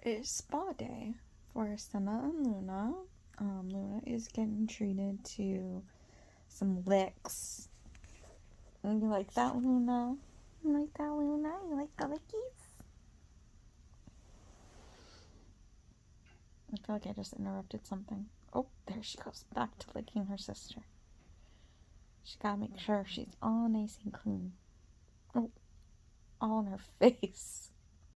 It's spa day for Cinna and Luna. Luna is getting treated to some licks. And you like that, Luna? You like that, Luna? You like the lickies? I feel like I just interrupted something. Oh, there she goes, back to licking her sister. She gotta make sure she's all nice and clean. Oh, all in her face.